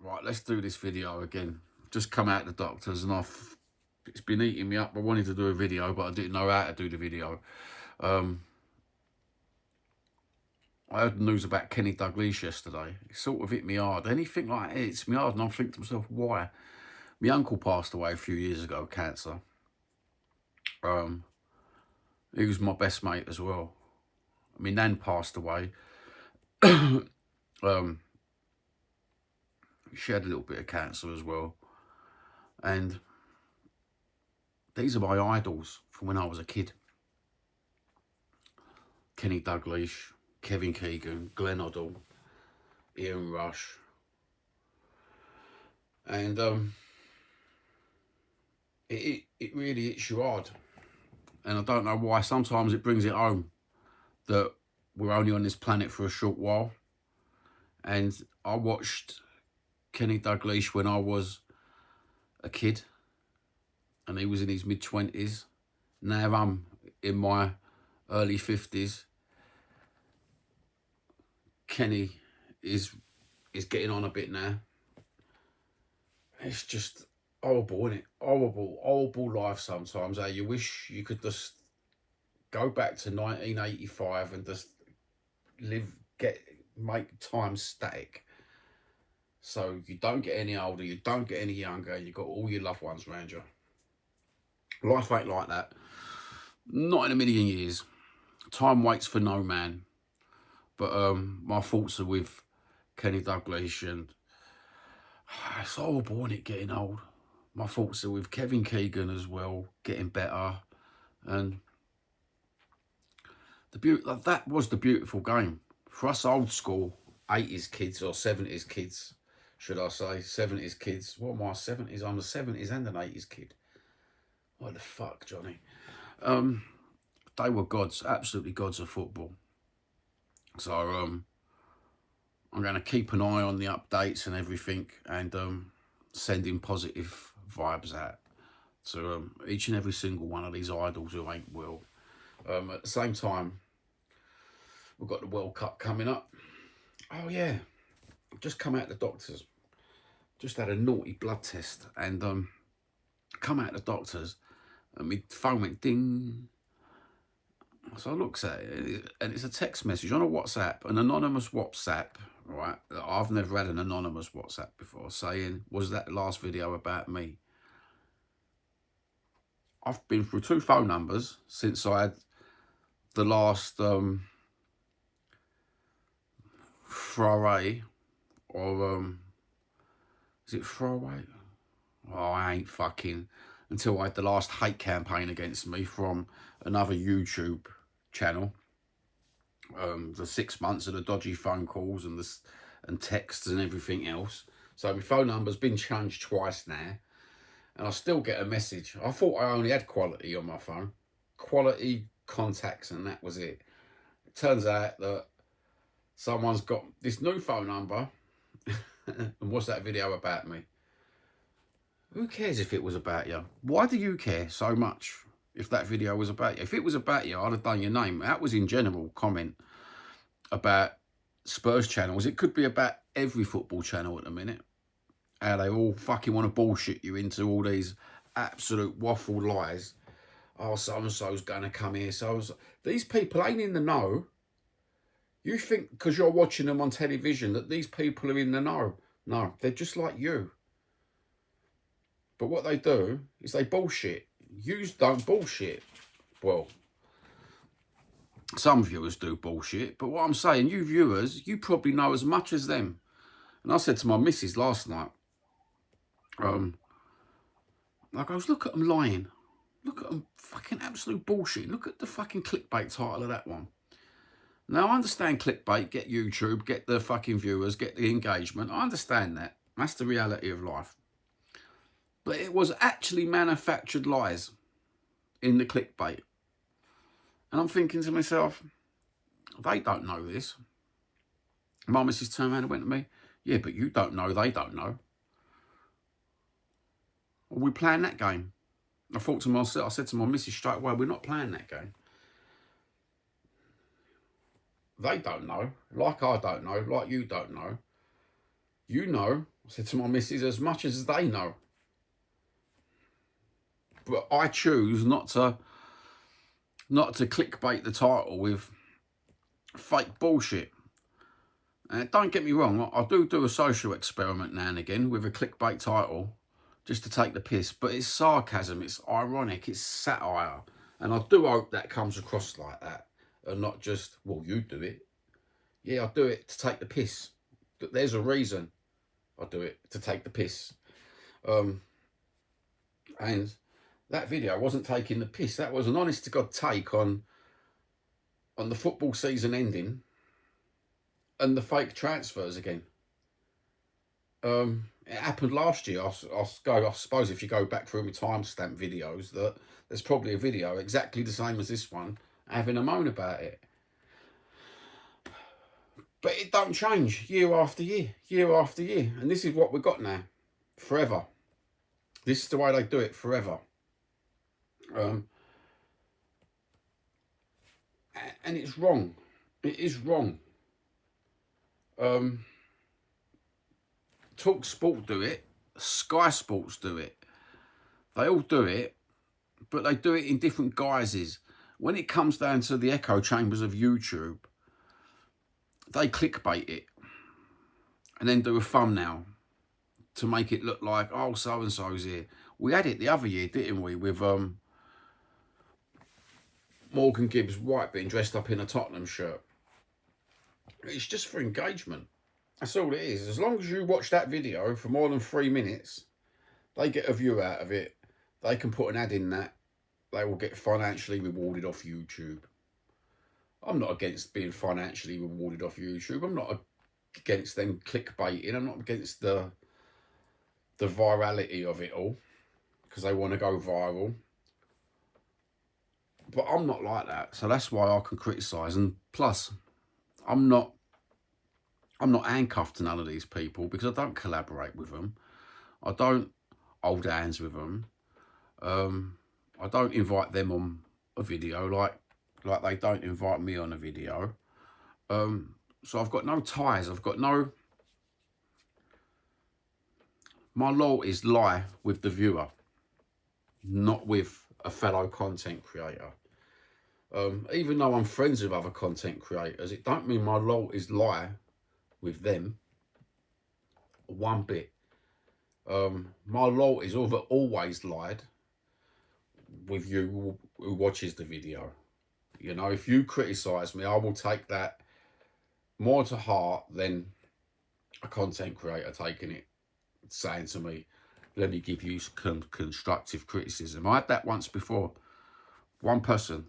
Right, let's do this video again. Just come out the doctors and it's been eating me up. I wanted to do a video, but I didn't know how to do the video. I heard the news about Kenny Dalglish yesterday. It sort of hit me hard. Anything like it hits me hard, and I'm thinking to myself, why? My uncle passed away a few years ago, cancer. He was my best mate as well. My nan passed away. She had a little bit of cancer as well. And these are my idols from when I was a kid. Kenny Dalglish, Kevin Keegan, Glenn Hoddle, Ian Rush. And it really hits you hard. And I don't know why. Sometimes it brings it home that we're only on this planet for a short while. And I watched Kenny Dalglish when I was a kid, and he was in his mid-20s. Now I'm in my early 50s. Kenny is getting on a bit now. It's just horrible, isn't it? Horrible life sometimes. You wish you could just go back to 1985 and just make time static. So you don't get any older, you don't get any younger, you've got all your loved ones around you. Life ain't like that. Not in a million years. Time waits for no man. But my thoughts are with Kenny Dalglish, and it's horrible, isn't it, getting old? My thoughts are with Kevin Keegan as well, getting better. And that was the beautiful game. For us old school 80s kids, or 70s kids, should I say, 70s kids. What am I, 70s? I'm a 70s and an 80s kid. What the fuck, Johnny? They were gods, absolutely gods of football. So I'm going to keep an eye on the updates and everything, and sending positive vibes out to each and every single one of these idols who ain't well. At the same time, we've got the World Cup coming up. Oh yeah, I've just come out the doctors. Just had a naughty blood test, and come out the doctors, and my phone went ding. So I looks at it, and it's a text message on a WhatsApp, an anonymous WhatsApp, right? I've never had an anonymous WhatsApp before, saying, was that last video about me? I've been through 2 phone numbers since I had the last foray, or is it foray? Oh, I ain't fucking, until I had the last hate campaign against me from another YouTube channel. The 6 months of the dodgy phone calls and texts and everything else. So my phone number's been changed twice now, and I still get a message. I thought I only had quality on my phone, quality contacts, and that was it. It turns out that someone's got this new phone number. And what's that video about me? Who cares if it was about you? Why do you care so much if that video was about you? If it was about you, I'd have done your name. That was in general comment about Spurs channels. It could be about every football channel at the minute. How they all fucking want to bullshit you into all these absolute waffle lies. Oh, so-and-so's going to come here. These people ain't in the know. You think because you're watching them on television that these people are in the know. No, they're just like you. But what they do is they bullshit. You don't bullshit. Well, some viewers do bullshit. But what I'm saying, you viewers, you probably know as much as them. And I said to my missus last night, I goes, look at them lying. Look at them fucking absolute bullshit. Look at the fucking clickbait title of that one. Now, I understand clickbait, get YouTube, get the fucking viewers, get the engagement. I understand that. That's the reality of life. But it was actually manufactured lies in the clickbait. And I'm thinking to myself, they don't know this. My missus turned around and went to me, yeah, but you don't know, they don't know. Are we playing that game? I thought to myself, I said to my missus straight away, we're not playing that game. They don't know, like I don't know, like you don't know. You know, I said to my missus, as much as they know. But I choose not to clickbait the title with fake bullshit. And don't get me wrong, I do a social experiment now and again with a clickbait title just to take the piss. But it's sarcasm, it's ironic, it's satire. And I do hope that comes across like that and not just, well, you do it. Yeah, I do it to take the piss. But there's a reason I do it, to take the piss. And that video wasn't taking the piss. That was an honest to God take on the football season ending and the fake transfers again. It happened last year. I suppose if you go back through my timestamp videos, that there's probably a video exactly the same as this one having a moan about it. But it don't change year after year, year after year. And this is what we've got now, forever. This is the way they do it forever. And it's wrong. It is wrong. Talk Sport do it. Sky Sports do it. They all do it, but they do it in different guises. When it comes down to the echo chambers of YouTube, they clickbait it and then do a thumbnail to make it look like, oh, so-and-so's here. We had it the other year, didn't we, with Morgan Gibbs White being dressed up in a Tottenham shirt. It's just for engagement. That's all it is. As long as you watch that video for more than 3 minutes, they get a view out of it. They can put an ad in that. They will get financially rewarded off YouTube. I'm not against being financially rewarded off YouTube. I'm not against them clickbaiting. I'm not against the virality of it all because they want to go viral. But I'm not like that. So that's why I can criticise. And plus, I'm not handcuffed to none of these people because I don't collaborate with them. I don't hold hands with them. I don't invite them on a video like they don't invite me on a video. So I've got no ties. I've got no... My loyalties lie with the viewer, not with a fellow content creator. Even though I'm friends with other content creators, it don't mean my loyalties lie with them one bit. My loyalties have always lied with you who watches the video. You know, if you criticise me, I will take that more to heart than a content creator taking it, saying to me, let me give you some constructive criticism. I had that once before. One person,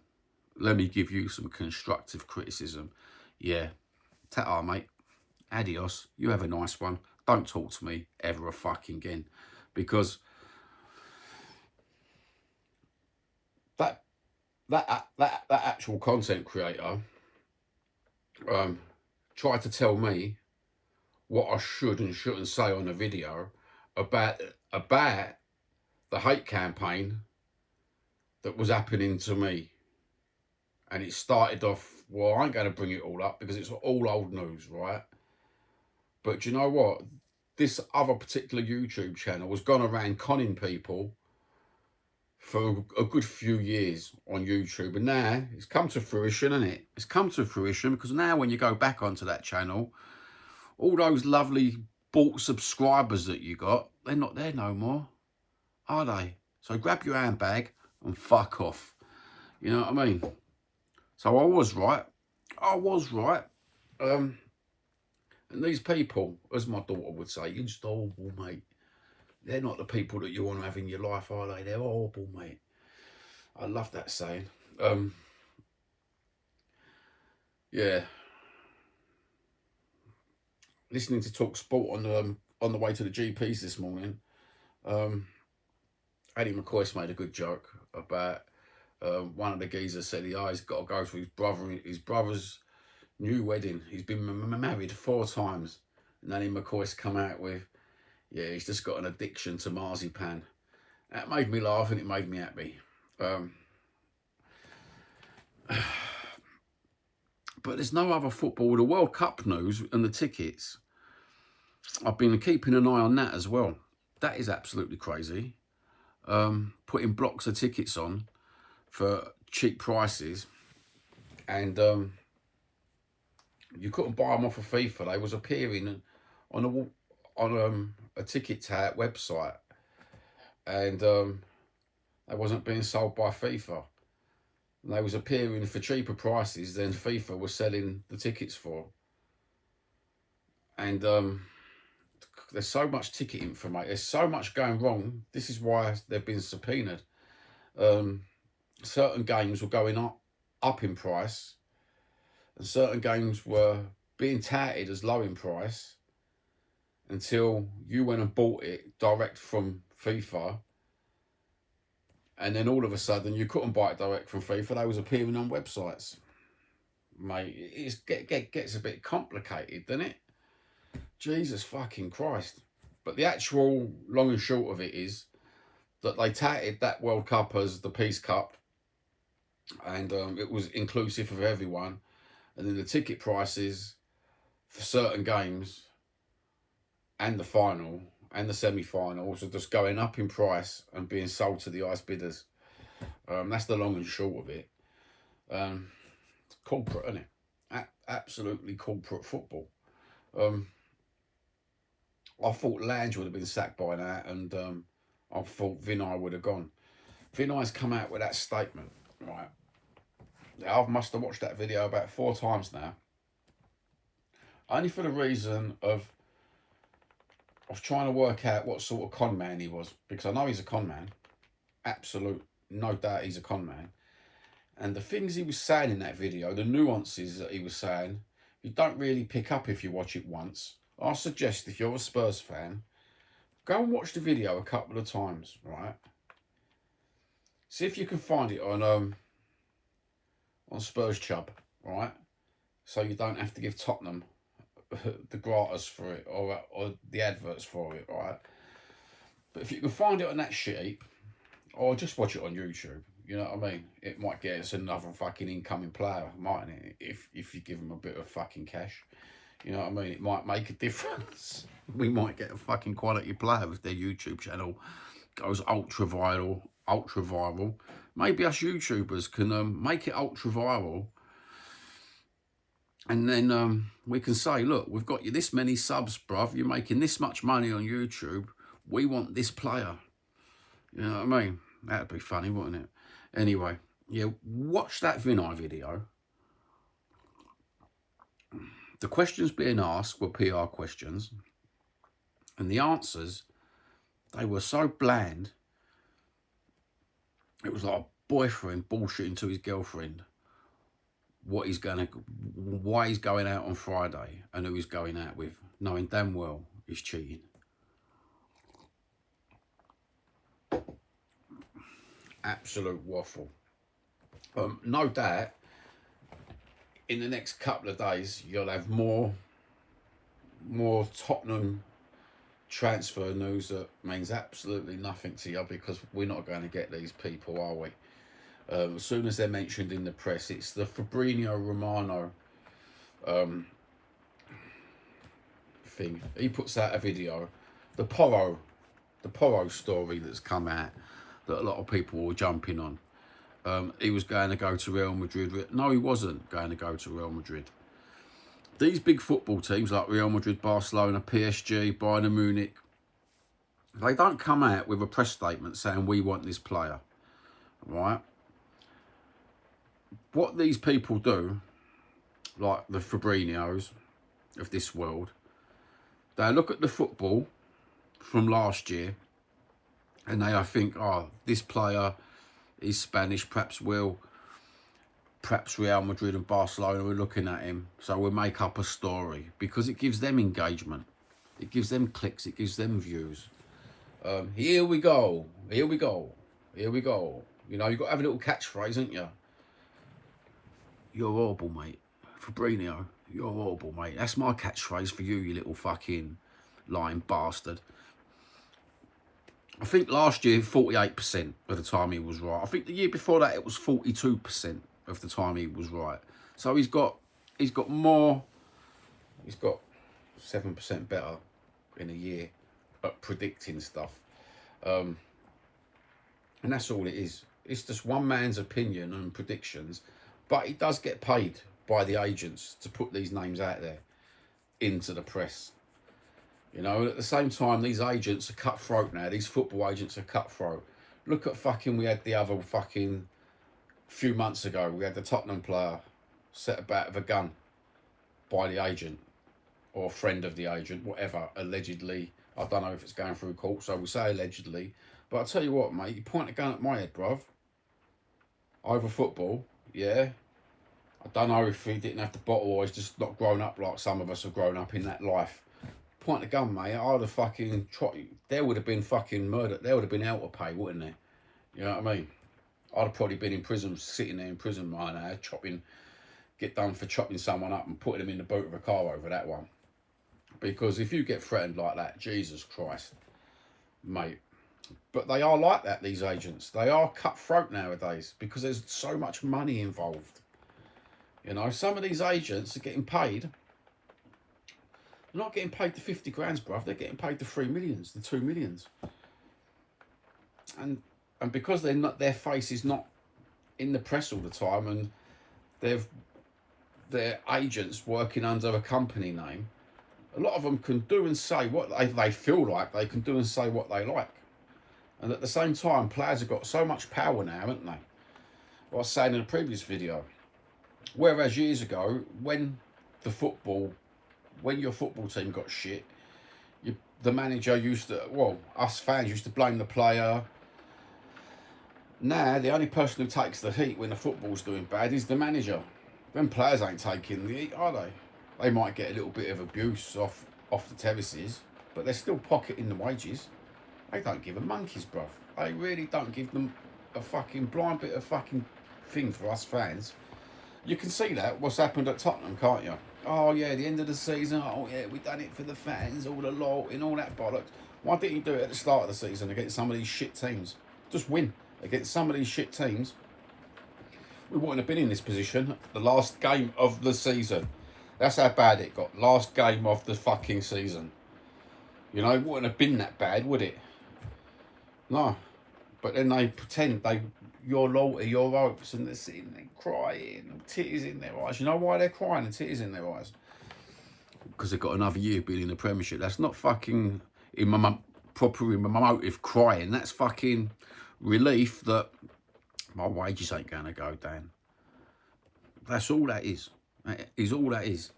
let me give you some constructive criticism. Yeah, ta-ta, mate. Adios. You have a nice one. Don't talk to me ever a fucking again. Because that actual content creator tried to tell me what I should and shouldn't say on a video about the hate campaign that was happening to me. And it started off, well, I ain't going to bring it all up because it's all old news, right? But you know what? This other particular YouTube channel has gone around conning people for a good few years on YouTube. And now it's come to fruition, isn't it? It's come to fruition because now when you go back onto that channel, all those lovely bought subscribers that you got, they're not there no more, are they? So grab your handbag and fuck off. You know what I mean? So I was right. I was right. And these people, as my daughter would say, you're just horrible, mate. They're not the people that you want to have in your life, are they? They're horrible, mate. I love that saying. Yeah. Listening to Talk Sport on the way to the GPs this morning, Eddie McCoy's made a good joke about one of the geezers said he's got to go to his brother's new wedding. He's been married 4 times. And Eddie McCoy's come out with, yeah, he's just got an addiction to marzipan. That made me laugh and it made me happy. But there's no other football. The World Cup news and the tickets I've been keeping an eye on that as well. That is absolutely crazy. Putting blocks of tickets on for cheap prices, and you couldn't buy them off of FIFA. They was appearing on a ticket tag website, and they wasn't being sold by FIFA. And they was appearing for cheaper prices than FIFA was selling the tickets for. And there's so much ticket information. There's so much going wrong. This is why they've been subpoenaed. Certain games were going up in price, and certain games were being touted as low in price until you went and bought it direct from FIFA. And then all of a sudden, you couldn't buy it direct from FIFA. They was appearing on websites. Mate, it gets a bit complicated, doesn't it? Jesus fucking Christ. But the actual long and short of it is that they touted that World Cup as the Peace Cup. And it was inclusive of everyone. And then the ticket prices for certain games and the final and the semi-finals are just going up in price and being sold to the highest bidders. That's the long and short of it. It's corporate, isn't it? Absolutely corporate football. I thought Lange would have been sacked by now, and I thought Vinay would have gone. Vinay's come out with that statement, right? I must have watched that video about 4 times now. Only for the reason of trying to work out what sort of con man he was, because I know he's a con man. Absolute, no doubt he's a con man. And the things he was saying in that video, the nuances that he was saying, you don't really pick up if you watch it once. I suggest if you're a Spurs fan, go and watch the video a couple of times, right? See if you can find it on Spurs Chub, right? So you don't have to give Tottenham the gratis for it or the adverts for it, right? But if you can find it on that sheet, or just watch it on YouTube, you know what I mean? It might get us another fucking incoming player, mightn't it? If you give them a bit of fucking cash. You know what I mean? It might make a difference. We might get a fucking quality player if their YouTube channel goes ultra viral. Maybe us YouTubers can make it ultra viral. And then we can say, look, we've got you this many subs, bruv. You're making this much money on YouTube. We want this player. You know what I mean? That'd be funny, wouldn't it? Anyway, yeah, watch that Vinay video. The questions being asked were PR questions. And the answers, they were so bland. It was like a boyfriend bullshitting to his girlfriend why he's going out on Friday and who he's going out with, knowing damn well he's cheating. Absolute waffle. No doubt, in the next couple of days, you'll have more Tottenham transfer news that means absolutely nothing to you, because we're not going to get these people, are we? As soon as they're mentioned in the press, it's the Fabrizio Romano thing. He puts out a video, the Porro story that's come out that a lot of people were jumping on. He was going to go to Real Madrid. No, he wasn't going to go to Real Madrid. These big football teams like Real Madrid, Barcelona, PSG, Bayern Munich, they don't come out with a press statement saying we want this player, right? What these people do, like the Fabrizios of this world, they look at the football from last year and they think, oh, this player is Spanish, perhaps Real Madrid and Barcelona are looking at him, so we'll make up a story, because it gives them engagement, it gives them clicks, it gives them views. Here we go. You know, you've got to have a little catchphrase, haven't you? You're horrible, mate. Fabrizio, you're horrible, mate. That's my catchphrase for you, you little fucking lying bastard. I think last year, 48% of the time he was right. I think the year before that, it was 42% of the time he was right. So he's got 7% better in a year at predicting stuff. And that's all it is. It's just one man's opinion and predictions, but he does get paid by the agents to put these names out there into the press. You know, at the same time, these agents are cutthroat now. These football agents are cutthroat. Look at fucking, we had the other fucking, few months ago, we had the Tottenham player set about with a gun by the agent or a friend of the agent, whatever, allegedly. I don't know if it's going through court, so we say allegedly. But I'll tell you what, mate, you point a gun at my head, bruv, over football, yeah. I don't know if he didn't have the bottle or he's just not grown up like some of us have grown up in that life. Point the gun, mate, I'd have fucking there would have been fucking murder. There would have been hell to pay, wouldn't there? You know what I mean? I'd have probably been in prison, sitting there in prison right now, get done for chopping someone up and putting them in the boot of a car over that one. Because if you get threatened like that, Jesus Christ, mate. But they are like that, these agents. They are cutthroat nowadays because there's so much money involved. You know, some of these agents are getting paid. They're not getting paid the 50 grand, bruv. They're getting paid the 3 millions, the 2 millions. And because they're not, their face is not in the press all the time, and they're agents working under a company name, a lot of them can do and say what they feel like. They can do and say what they like. And at the same time, players have got so much power now, haven't they? What I was saying in a previous video. Whereas years ago, when your football team got shit, the manager used to, us fans used to blame the player. Now, the only person who takes the heat when the football's doing bad is the manager. Them players ain't taking the heat, are they? They might get a little bit of abuse off the terraces, but they're still pocketing the wages. They don't give a monkey's, bruv. They really don't give them a fucking blind bit of fucking thing for us fans. You can see that, what's happened at Tottenham, can't you? Oh, yeah, the end of the season. Oh, yeah, we done it for the fans, all the loyalty and all that bollocks. Why didn't you do it at the start of the season against some of these shit teams? Just win against some of these shit teams. We wouldn't have been in this position the last game of the season. That's how bad it got. Last game of the fucking season. You know, it wouldn't have been that bad, would it? No. But then they pretend your loyalty, your hopes, and they're sitting there crying and tears in their eyes. You know why they're crying and tears in their eyes? Because they've got another year being in the Premiership. That's not fucking in my motive crying. That's fucking relief that my wages ain't going to go down. That's all that is. That is all that is.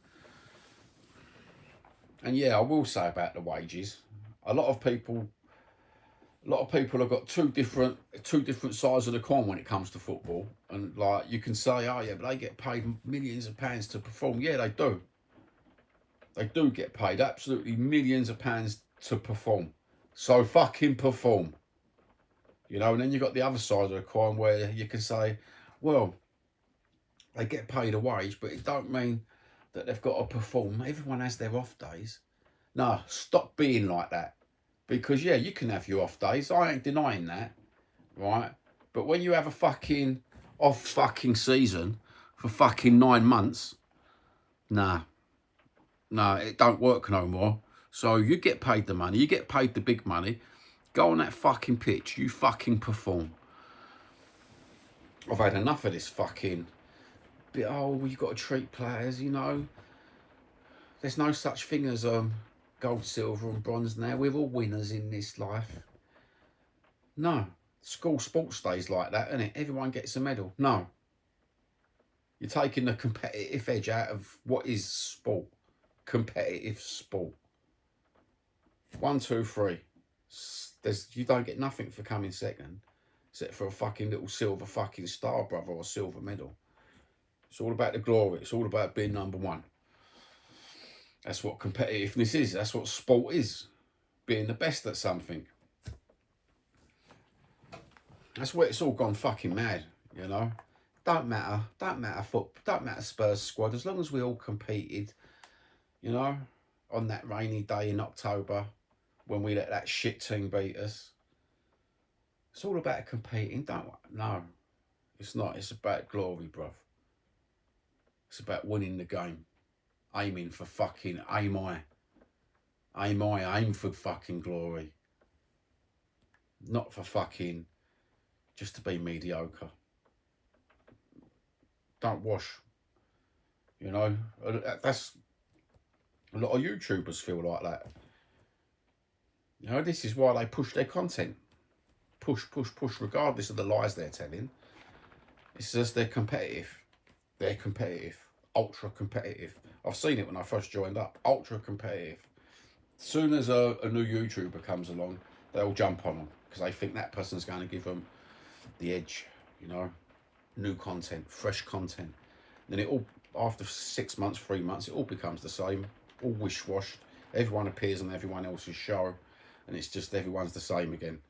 And yeah, I will say about the wages. A lot of people have got two different sides of the coin when it comes to football. And like you can say, oh yeah, but they get paid millions of pounds to perform. Yeah, they do. They do get paid absolutely millions of pounds to perform. So fucking perform. You know, and then you've got the other side of the coin where you can say, well, they get paid a wage, but it don't mean that they've got to perform. Everyone has their off days. No, stop being like that. Because, yeah, you can have your off days. I ain't denying that, right? But when you have a fucking off fucking season for fucking 9 months, nah, it don't work no more. So you get paid the money. You get paid the big money. Go on that fucking pitch. You fucking perform. I've had enough of this fucking bit. Oh, you've got to treat players, you know. There's no such thing as gold, silver and bronze now. We're all winners in this life. No. School sports days like that, isn't it? Everyone gets a medal. No. You're taking the competitive edge out of what is sport. Competitive sport. 1, 2, 3. You don't get nothing for coming second, except for a fucking little silver fucking star, brother, or a silver medal. It's all about the glory. It's all about being number one. That's what competitiveness is. That's what sport is. Being the best at something. That's where it's all gone fucking mad, you know. Don't matter Spurs squad, as long as we all competed, you know, on that rainy day in October when we let that shit team beat us. It's all about competing, no, it's not. It's about glory, bruv. It's about winning the game. Aiming for fucking aim high. Aim for fucking glory. Not for fucking just to be mediocre. Don't wash. You know, that's a lot of YouTubers feel like that. You know, this is why they push their content. Push, regardless of the lies they're telling. It's just they're competitive. They're competitive. Ultra competitive. I've seen it when I first joined up. Ultra competitive. As soon as a new YouTuber comes along, they'll jump on them because they think that person's going to give them the edge, you know. New content, fresh content. Then it all, after 6 months, 3 months, it all becomes the same. All wish-washed. Everyone appears on everyone else's show, and it's just everyone's the same again.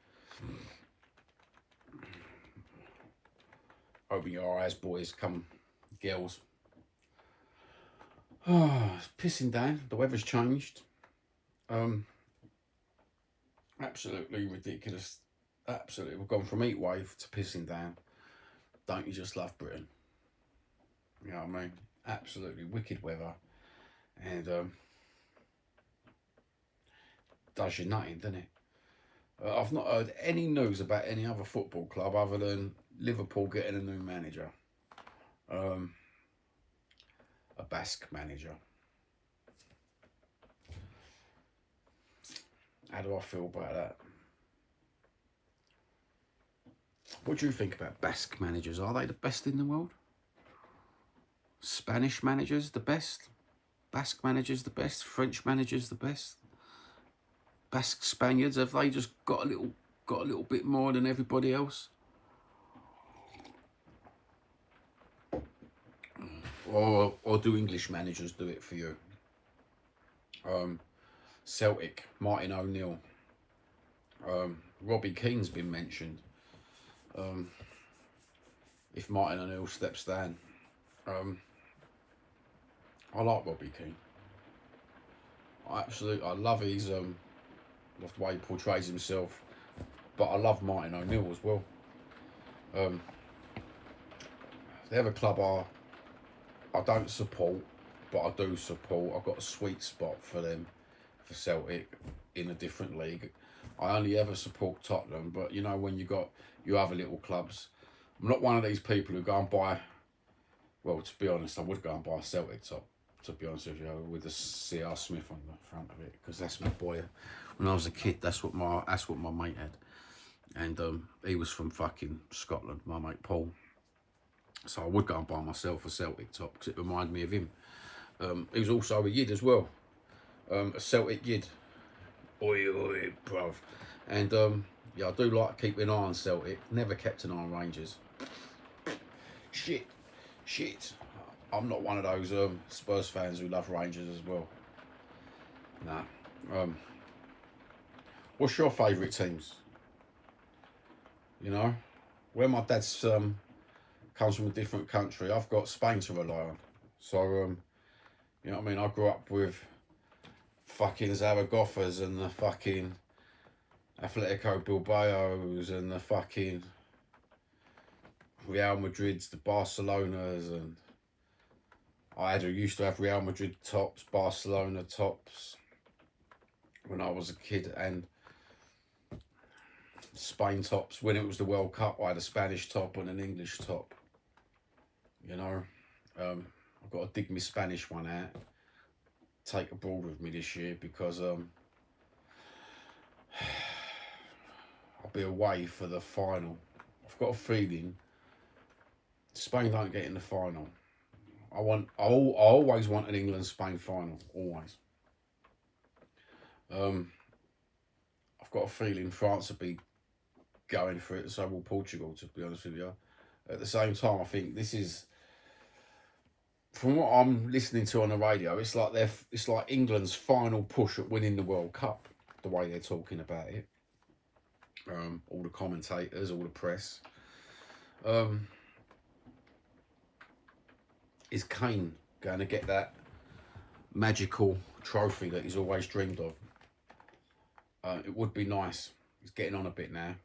Open your eyes, boys. Come, girls. Oh, it's pissing down. The weather's changed. Absolutely ridiculous. Absolutely. We've gone from heat wave to pissing down. Don't you just love Britain? You know what I mean? Absolutely wicked weather. And does you nothing, doesn't it? I've not heard any news about any other football club other than Liverpool getting a new manager. A Basque manager. How do I feel about that? What do you think about Basque managers? Are they the best in the world? Spanish managers the best? Basque managers the best? French managers the best? Basque Spaniards, have they just got a little bit more than everybody else? Or do English managers do it for you? Celtic, Martin O'Neill. Robbie Keane's been mentioned. If Martin O'Neill steps down. I like Robbie Keane. I love his love the way he portrays himself. But I love Martin O'Neill as well. They're a club I don't support, but I do support. I've got a sweet spot for them, for Celtic, in a different league. I only ever support Tottenham, but you know, when you got your other little clubs, I'm not one of these people who go and buy, well, to be honest, I would go and buy a Celtic top, to be honest with you, with the CR Smith on the front of it, because that's my boy. When I was a kid, that's what my mate had. And he was from fucking Scotland, my mate Paul. So I would go and buy myself a Celtic top because it reminded me of him. He was also a Yid as well. A Celtic Yid. Oi, oi, bruv. And yeah, I do like keeping an eye on Celtic. Never kept an eye on Rangers. Shit. I'm not one of those Spurs fans who love Rangers as well. Nah. What's your favourite teams? You know? Where my dad's comes from a different country, I've got Spain to rely on. So, you know what I mean? I grew up with fucking Zaragozas and the fucking Atletico Bilbao's and the fucking Real Madrids, the Barcelonas, and I used to have Real Madrid tops, Barcelona tops when I was a kid, and Spain tops. When it was the World Cup, I had a Spanish top and an English top. You know, I've got to dig my Spanish one out, take abroad with me this year, because I'll be away for the final. I've got a feeling Spain don't get in the final. I always want an England-Spain final, always. I've got a feeling France will be going for it, so will Portugal, to be honest with you. At the same time, I think this is, from what I'm listening to on the radio, it's like England's final push at winning the World Cup, the way they're talking about it. All the commentators, all the press. Is Kane going to get that magical trophy that he's always dreamed of? It would be nice. He's getting on a bit now.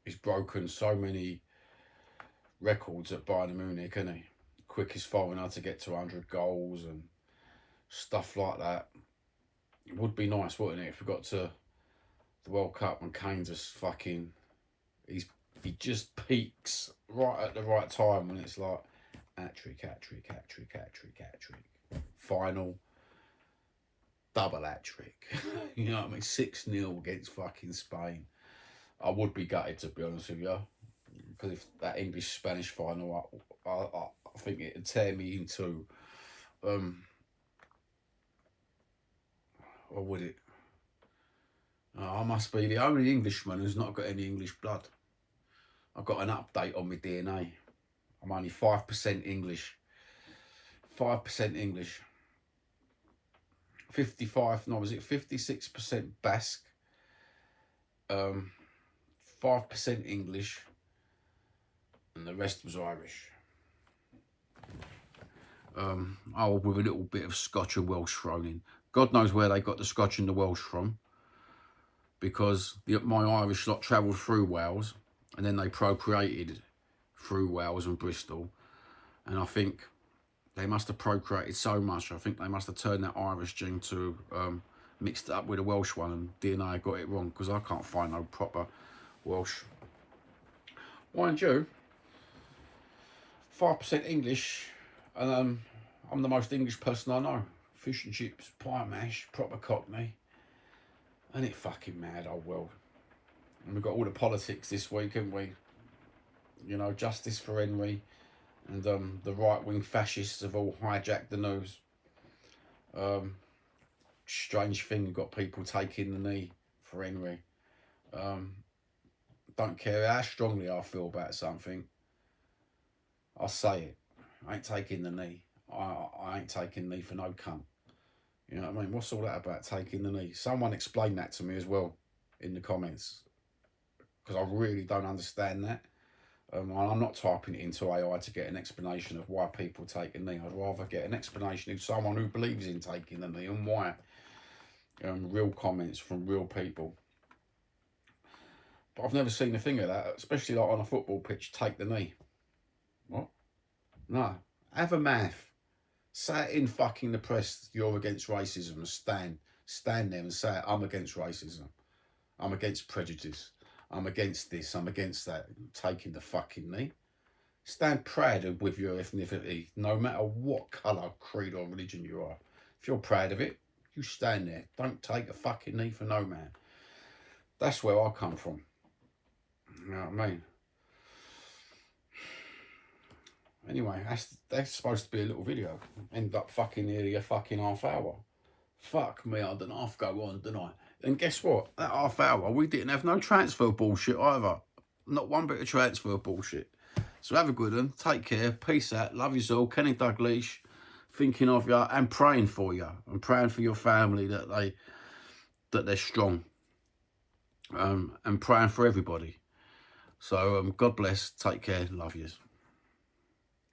He's broken so many records at Bayern Munich, hasn't he? Quickest foreigner to get to 100 goals and stuff like that. It would be nice, wouldn't it, if we got to the World Cup and Kane just fucking, he just peaks right at the right time when it's like hat-trick, hat-trick, hat-trick, hat-trick, hat-trick. Final double hat-trick. You know what I mean? 6-0 against fucking Spain. I would be gutted, to be honest with you, because if that English-Spanish final, I think it'd tear me into, or would it? I must be the only Englishman who's not got any English blood. I've got an update on my DNA. I'm only 5% English. 5% English. 56% Basque. 5% English. And the rest was Irish. With a little bit of Scotch and Welsh thrown in. God knows where they got the Scotch and the Welsh from. Because my Irish lot travelled through Wales. And then they procreated through Wales and Bristol. And I think they must have procreated so much. I think they must have turned that Irish gene to mixed it up with a Welsh one, and DNA got it wrong, because I can't find no proper Welsh. Mind you, 5% English, and I'm the most English person I know. Fish and chips, pie mash, proper Cockney. Ain't it fucking mad, old world? And we've got all the politics this week, haven't we? You know, justice for Henry, and the right-wing fascists have all hijacked the news. Strange thing, you've got people taking the knee for Henry. Don't care how strongly I feel about something, I'll say it. I ain't taking the knee. I ain't taking the knee for no cunt. You know what I mean? What's all that about, taking the knee? Someone explain that to me as well in the comments, because I really don't understand that. I'm not typing it into AI to get an explanation of why people take a knee. I'd rather get an explanation of someone who believes in taking the knee and why. Real comments from real people. But I've never seen a thing of that, especially like on a football pitch, take the knee. What? No. Have a math. Say it in fucking the press, you're against racism, and stand there and say it, I'm against racism. I'm against prejudice. I'm against this, I'm against that. Taking the fucking knee. Stand proud with your ethnicity, no matter what colour, creed or religion you are. If you're proud of it, you stand there. Don't take a fucking knee for no man. That's where I come from. You know what I mean? Anyway, that's supposed to be a little video. End up fucking nearly a fucking half hour. Fuck me, I had an half go on, didn't I? And guess what? That half hour, we didn't have no transfer bullshit either. Not one bit of transfer bullshit. So have a good one. Take care. Peace out. Love you all. Kenny Dalglish, thinking of you and praying for you. And praying for your family that they're strong. And praying for everybody. So God bless. Take care. Love yous.